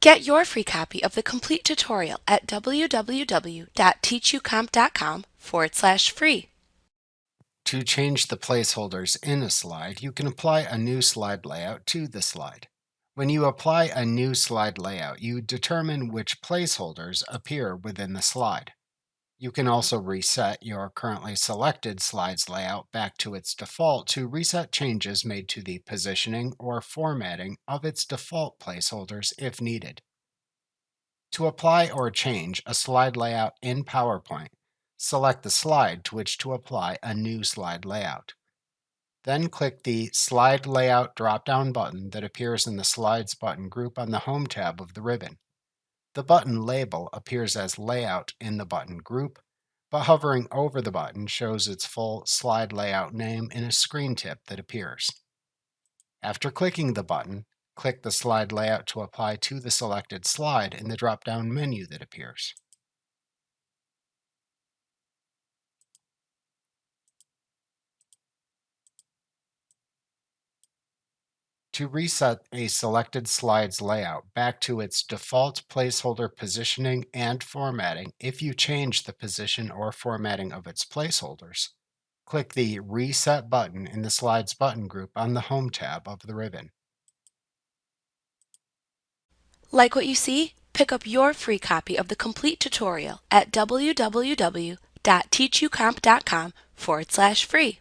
Get your free copy of the complete tutorial at www.teachucomp.com/free. To change the placeholders in a slide, you can apply a new slide layout to the slide. When you apply a new slide layout, you determine which placeholders appear within the slide. You can also reset your currently selected slide's layout back to its default to reset changes made to the positioning or formatting of its default placeholders if needed. To apply or change a slide layout in PowerPoint, select the slide to which to apply a new slide layout. Then click the Slide Layout drop-down button that appears in the Slides button group on the Home tab of the ribbon. The button label appears as Layout in the button group, but hovering over the button shows its full slide layout name in a screen tip that appears. After clicking the button, click the slide layout to apply to the selected slide in the drop-down menu that appears. To reset a selected slide's layout back to its default placeholder positioning and formatting if you change the position or formatting of its placeholders, click the Reset button in the Slides button group on the Home tab of the ribbon. Like what you see? Pick up your free copy of the complete tutorial at www.teachucomp.com/free.